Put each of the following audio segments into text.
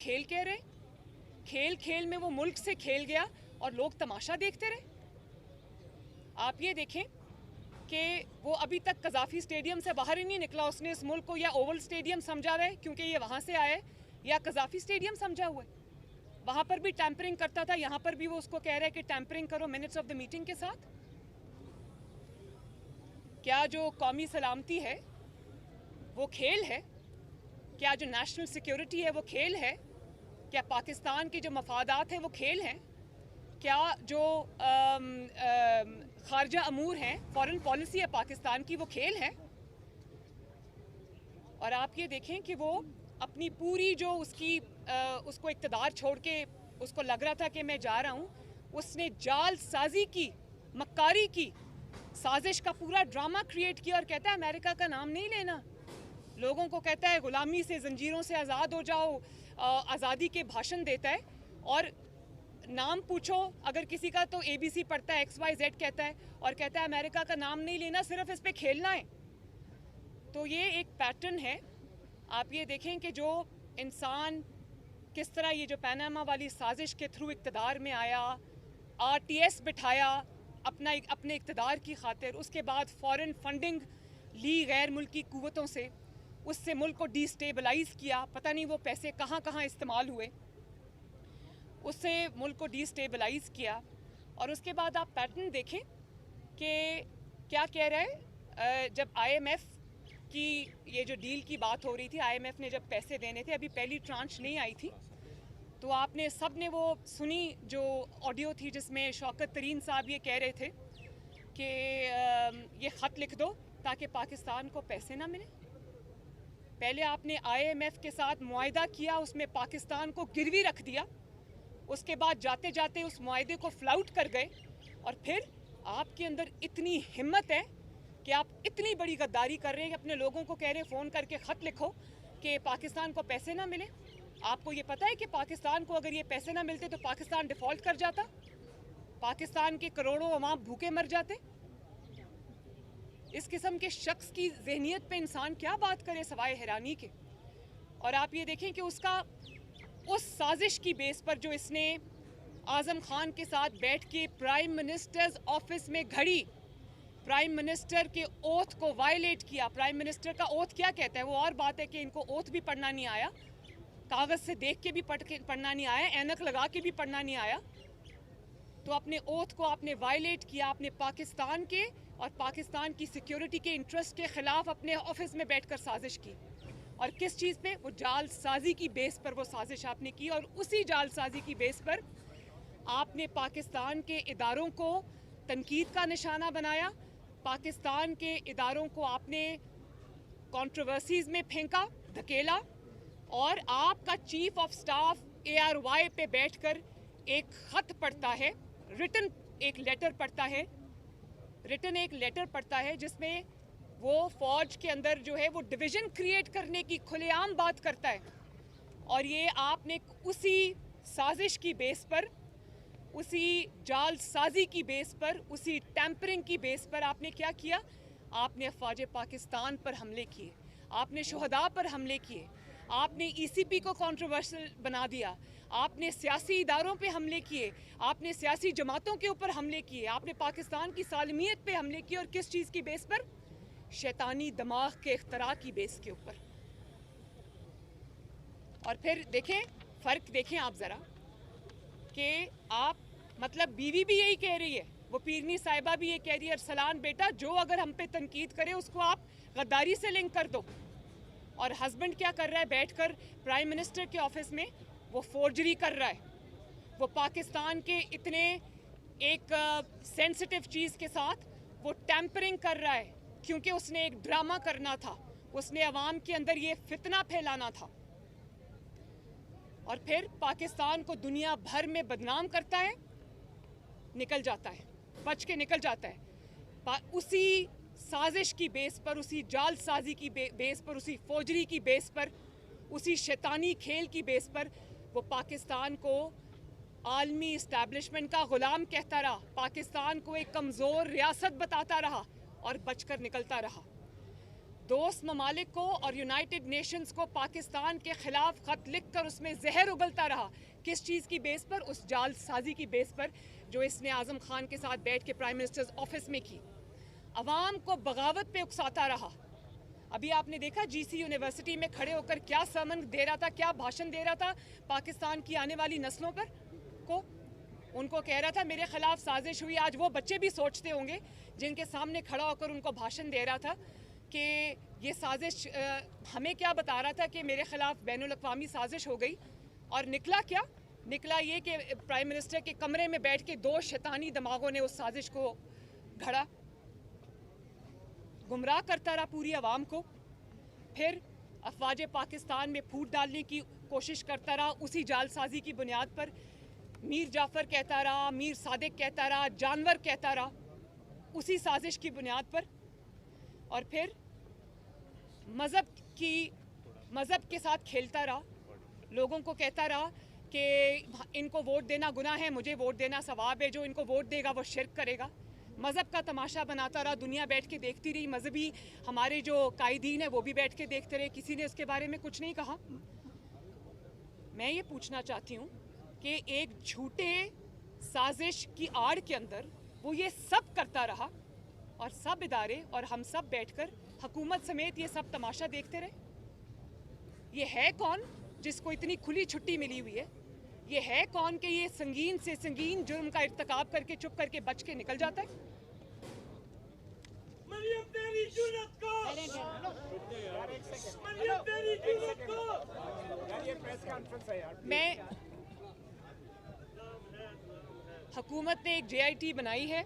खेल कह रहे, खेल खेल में वो मुल्क से खेल गया और लोग तमाशा देखते रहे। आप ये देखें कि वो अभी तक कज़ाफ़ी स्टेडियम से बाहर ही नहीं निकला। उसने इस मुल्क को या ओवल स्टेडियम समझा हुआ है क्योंकि ये वहाँ से आया है, या कज़ाफ़ी स्टेडियम समझा हुआ है। वहाँ पर भी टैंपरिंग करता था, यहाँ पर भी वो उसको कह रहा है कि टैंपरिंग करो मिनट्स ऑफ द मीटिंग के साथ। क्या जो कौमी सलामती है वो खेल है? क्या जो नेशनल सिक्योरिटी है वो खेल है? क्या पाकिस्तान के जो मफादात हैं वो खेल हैं? क्या जो खारजा अमूर हैं, फॉरेन पॉलिसी है पाकिस्तान की, वो खेल है? और आप ये देखें कि वो अपनी पूरी जो उसको इक़्तिदार छोड़ के उसको लग रहा था कि मैं जा रहा हूँ, उसने जाल साजी की, मक्कारी की, साजिश का पूरा ड्रामा क्रिएट किया और कहता है अमेरिका का नाम नहीं लेना। लोगों को कहता है गुलामी से, जंजीरों से आज़ाद हो जाओ, आज़ादी के भाषण देता है। और नाम पूछो अगर किसी का तो ABC पढ़ता है, XYZ कहता है और कहता है अमेरिका का नाम नहीं लेना, सिर्फ इस पे खेलना है। तो ये एक पैटर्न है। आप ये देखें कि जो इंसान किस तरह ये जो पनामा वाली साजिश के थ्रू इक़्तिदार में आया, RTS बिठाया अपने इक़्तिदार की खातिर, उसके बाद फ़ॉरेन फंडिंग ली गैर मुल्की कुव्वतों से, उससे मुल्क को डिस्टेबलाइज़ किया। पता नहीं वो पैसे कहाँ कहाँ इस्तेमाल हुए, उससे मुल्क को डिस्टेबलाइज़ किया। और उसके बाद आप पैटर्न देखें कि क्या कह रहा है। जब IMF की ये जो डील की बात हो रही थी, IMF ने जब पैसे देने थे, अभी पहली ट्रांच नहीं आई थी, तो आपने सब ने वो सुनी जो ऑडियो थी जिसमें शौकत तरीन साहब ये कह रहे थे कि ये ख़त लिख दो ताकि पाकिस्तान को पैसे ना मिले। पहले आपने IMF के साथ मुआहिदा किया, उसमें पाकिस्तान को गिरवी रख दिया, उसके बाद जाते जाते उस मुआहिदे को फ्लाउट कर गए, और फिर आपके अंदर इतनी हिम्मत है कि आप इतनी बड़ी गद्दारी कर रहे हैं कि अपने लोगों को कह रहे हैं फ़ोन करके ख़त लिखो कि पाकिस्तान को पैसे ना मिले। आपको ये पता है कि पाकिस्तान को अगर ये पैसे ना मिलते तो पाकिस्तान डिफ़ॉल्ट कर जाता, पाकिस्तान के करोड़ों अवाम भूखे मर जाते। इस किस्म के शख्स की ज़हनियत पे इंसान क्या बात करे सवाए हैरानी के। और आप ये देखें कि उसका उस साजिश की बेस पर जो इसने आज़म खान के साथ बैठ के प्राइम मिनिस्टर्स ऑफिस में घड़ी, प्राइम मिनिस्टर के ओथ को वायलेट किया। प्राइम मिनिस्टर का ओथ क्या कहता है? वो और बात है कि इनको ओथ भी पढ़ना नहीं आया, कागज़ से देख के भी पढ़ना नहीं आया, ऐनक लगा के भी पढ़ना नहीं आया। तो अपने ओथ को आपने वायलेट किया, आपने पाकिस्तान के और पाकिस्तान की सिक्योरिटी के इंटरेस्ट के ख़िलाफ़ अपने ऑफिस में बैठकर साजिश की। और किस चीज़ पे? वो जालसाजी की बेस पर वो साजिश आपने की, और उसी जालसाजी की बेस पर आपने पाकिस्तान के इदारों को तनकीद का निशाना बनाया, पाकिस्तान के इदारों को आपने कंट्रोवर्सीज़ में फेंका, धकेला। और आपका चीफ ऑफ स्टाफ ARY पे बैठकर एक ख़त पढ़ता है, रिटन एक लेटर पढ़ता है जिसमें वो फ़ौज के अंदर जो है वो डिवीज़न क्रिएट करने की खुलेआम बात करता है। और ये आपने उसी साजिश की बेस पर, उसी जालसाजी की बेस पर, उसी टैंपरिंग की बेस पर आपने क्या किया? आपने अफ़वाज पाकिस्तान पर हमले किए, आपने शुहदा पर हमले किए, आपने ECP को कंट्रोवर्शियल बना दिया, आपने सियासी इदारों पे हमले किए, आपने सियासी जमातों के ऊपर हमले किए, आपने पाकिस्तान की सालमियत पे हमले किए। और किस चीज़ की बेस पर? शैतानी दिमाग के इख्तरा की बेस के ऊपर। और फिर देखें, फ़र्क देखें आप ज़रा कि आप मतलब बीवी भी यही कह रही है, वो पीरनी साहिबा भी ये कह रही है, अरसलान बेटा जो अगर हम पे तनकीद करे उसको आप गद्दारी से लिंक कर दो। और हस्बैंड क्या कर रहा है? बैठकर प्राइम मिनिस्टर के ऑफिस में वो फोर्जरी कर रहा है, वो पाकिस्तान के इतने एक सेंसिटिव चीज़ के साथ वो टैंपरिंग कर रहा है, क्योंकि उसने एक ड्रामा करना था, उसने अवाम के अंदर ये फितना फैलाना था। और फिर पाकिस्तान को दुनिया भर में बदनाम करता है, निकल जाता है, बच के निकल जाता है। उसी साजिश की बेस पर, उसी जालसाजी की बेस पर, उसी फोर्जरी की बेस पर, उसी शैतानी खेल की बेस पर वो पाकिस्तान को आलमी इस्टेब्लिशमेंट का ग़ुलाम कहता रहा, पाकिस्तान को एक कमज़ोर रियासत बताता रहा और बचकर निकलता रहा। दोस्त ममालिक को और यूनाइटेड नेशंस को पाकिस्तान के ख़िलाफ़ ख़त लिख कर उसमें जहर उगलता रहा। किस चीज़ की बेस पर? उस जालसाजी की बेस पर जो इसने आज़म खान के साथ बैठ के प्राइम मिनिस्टर्स ऑफिस में की। अवाम को बगावत पे उकसाता रहा। अभी आपने देखा जीसी यूनिवर्सिटी में खड़े होकर क्या सरमन दे रहा था, क्या भाषण दे रहा था पाकिस्तान की आने वाली नस्लों पर को। उनको कह रहा था मेरे ख़िलाफ़ साजिश हुई। आज वो बच्चे भी सोचते होंगे जिनके सामने खड़ा होकर उनको भाषण दे रहा था कि ये साजिश हमें क्या बता रहा था कि मेरे ख़िलाफ़ बैनुल-अक़वामी साजिश हो गई। और निकला क्या? निकला ये कि प्राइम मिनिस्टर के कमरे में बैठ के 2 शैतानी दिमागों ने उस साजिश को घड़ा, गुमराह करता रहा पूरी आवाम को। फिर अफवाज पाकिस्तान में फूट डालने की कोशिश करता रहा उसी जालसाजी की बुनियाद पर। मीर जाफ़र कहता रहा, मीर सादिक कहता रहा, जानवर कहता रहा उसी साजिश की बुनियाद पर। और फिर मज़हब के साथ खेलता रहा, लोगों को कहता रहा कि इनको वोट देना गुनाह है, मुझे वोट देना सवाब है, जो इनको वोट देगा वो शिर्क करेगा। मज़हब का तमाशा बनाता रहा, दुनिया बैठ के देखती रही। मजहबी हमारे जो कायदीन है वो भी बैठ के देखते रहे, किसी ने उसके बारे में कुछ नहीं कहा। मैं ये पूछना चाहती हूँ कि एक झूठे साजिश की आड़ के अंदर वो ये सब करता रहा और सब इदारे और हम सब बैठकर हुकूमत समेत ये सब तमाशा देखते रहे। ये है कौन जिसको इतनी खुली छुट्टी मिली हुई है? ये है कौन कि ये संगीन से संगीन जुर्म का इर्तिकाब करके चुप करके बच के निकल जाता है? मरियम तेरी जुर्रत को, मरियम तेरी जुर्रत को। यार ये प्रेस कॉन्फ्रेंस है यार। मैं हुकूमत ने एक JIT बनाई है।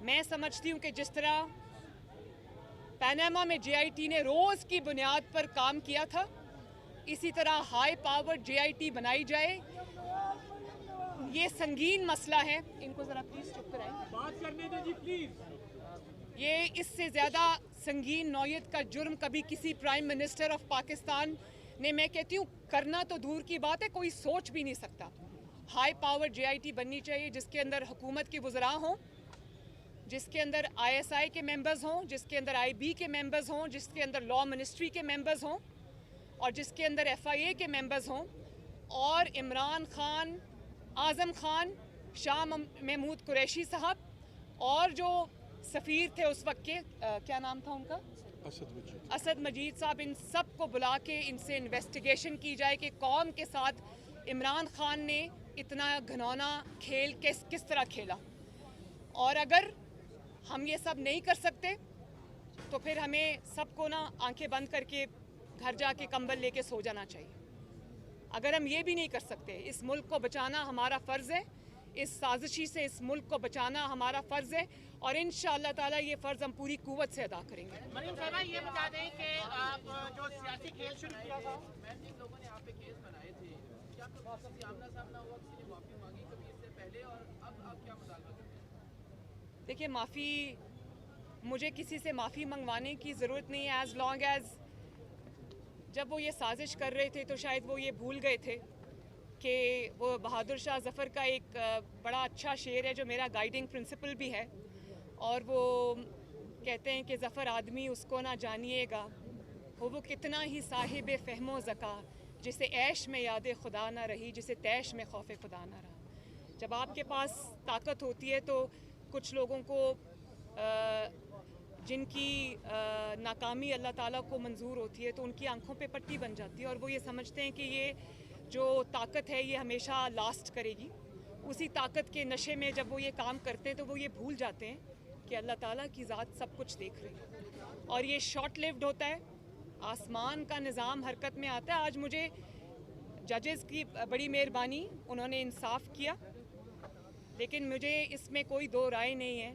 मैं समझती हूँ कि जिस तरह पनामा में JIT ने रोज़ की बुनियाद पर काम किया था, इसी तरह हाई पावर JIT बनाई जाए। ये संगीन मसला है। इनको ज़रा प्लीज़ चुप कराएं, बात करने दो जी प्लीज। ये इससे ज़्यादा संगीन नौयत का जुर्म कभी किसी प्राइम मिनिस्टर ऑफ पाकिस्तान ने, मैं कहती हूँ करना तो दूर की बात है, कोई सोच भी नहीं सकता। हाई पावर JIT बननी चाहिए जिसके अंदर हुकूमत के वज़रा हों, जिसके अंदर ISI के मेंबर्स हों, जिसके अंदर IB के मेंबर्स हों, जिसके अंदर लॉ मिनिस्ट्री के मेंबर्स हों और जिसके अंदर FIA के मेंबर्स हों। और इमरान खान, आज़म खान, शाह महमूद कुरैशी साहब और जो सफ़ीर थे उस वक्त के क्या नाम था उनका, असद मजीद साहब, इन सब को बुला के इनसे इन्वेस्टिगेशन की जाए कि कौम के साथ इमरान खान ने इतना घिनौना खेल किस तरह खेला। और अगर हम ये सब नहीं कर सकते तो फिर हमें सबको ना आंखें बंद करके घर जाके कंबल लेके सो जाना चाहिए। अगर हम ये भी नहीं कर सकते, इस मुल्क को बचाना हमारा फ़र्ज़ है, इस साजिशी से इस मुल्क को बचाना हमारा फ़र्ज़ है और इंशाअल्लाह ताला ये फ़र्ज़ हम पूरी कुव्वत से अदा करेंगे। मरियम साहबा ये बता दें कि आप जो सियासी खेल शुरू किया था, मैम जिन लोगों ने आप पे केस बनाए थे, क्या आपका किसी आमना सामना हुआ, किसी ने माफ़ी मांगी कभी इससे पहले, और अब आप क्या मुतालबा करते हैं? देखिए, मुझे किसी से माफ़ी मंगवाने की ज़रूरत नहीं है। एज़ लॉन्ग एज़ जब वो ये साजिश कर रहे थे तो शायद वो ये भूल गए थे कि वो बहादुर शाह ज़फ़र का एक बड़ा अच्छा शेर है जो मेरा गाइडिंग प्रिंसिपल भी है, और वो कहते हैं कि ज़फ़र आदमी उसको ना जानिएगा, हो वो कितना ही साहिब फ़हमो ज़का, जिसे ऐश में याद खुदा ना रही, जिसे तैश में खौफ खुदा ना रहा। जब आपके पास ताकत होती है तो कुछ लोगों को जिनकी नाकामी अल्लाह ताला को मंजूर होती है तो उनकी आंखों पे पट्टी बन जाती है और वो ये समझते हैं कि ये जो ताकत है ये हमेशा लास्ट करेगी। उसी ताकत के नशे में जब वो ये काम करते हैं तो वो ये भूल जाते हैं कि अल्लाह ताला की ज़ात सब कुछ देख रही है और ये शॉर्ट लिव्ड होता है। आसमान का निज़ाम हरकत में आता है। आज मुझे जजेस की बड़ी मेहरबानी, उन्होंने इंसाफ किया, लेकिन मुझे इसमें कोई दो राय नहीं है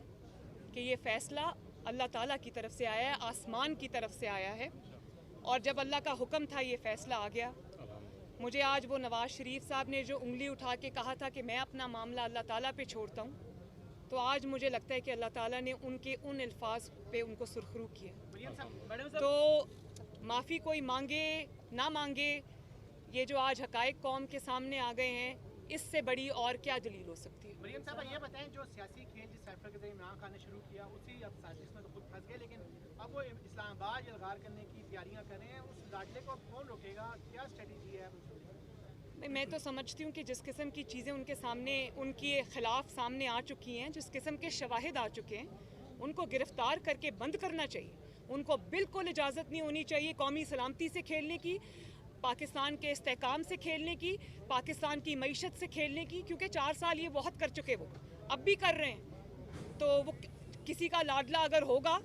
कि ये फ़ैसला अल्लाह ताला की तरफ से आया है, आसमान की तरफ से आया है। और जब अल्लाह का हुक्म था ये फ़ैसला आ गया। मुझे आज वो नवाज़ शरीफ साहब ने जो उंगली उठा के कहा था कि मैं अपना मामला अल्लाह ताला पे छोड़ता हूँ, तो आज मुझे लगता है कि अल्लाह ताला ने उनके उन अल्फाज पे उनको सुरखरू किया। तो माफ़ी कोई मांगे ना मांगे, ये जो आज हकायक कौम के सामने आ गए हैं, इससे बड़ी और क्या दलील हो सकती है। मरियम साहब ये बताएं, जो सियासी खेल जिस साइफर के जरिए इमरान खान ने शुरू किया, उसी अब साजिश में तो खुद फंस गए, लेकिन अब वो इस्लामाबाद यलगार करने की तैयारियां कर रहे हैं, उस लाडले को अब कौन रोकेगा, क्या स्ट्रेटजी है? मैं तो समझती हूँ कि जिस किस्म की चीज़ें उनके सामने, उनके ख़िलाफ़ सामने आ चुकी हैं, जिस किस्म के शवाहिद आ चुके हैं, उनको गिरफ़्तार करके बंद करना चाहिए। उनको बिल्कुल इजाज़त नहीं होनी चाहिए कौमी सलामती से खेलने की, पाकिस्तान के इस्तेहकाम से खेलने की, पाकिस्तान की मईशत से खेलने की, क्योंकि 4 साल ये बहुत कर चुके, वो अब भी कर रहे हैं। तो वो किसी का लाडला अगर होगा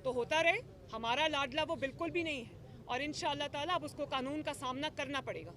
तो होता रहे, हमारा लाडला वो बिल्कुल भी नहीं है, और इंशाअल्लाह ताला अब उसको कानून का सामना करना पड़ेगा।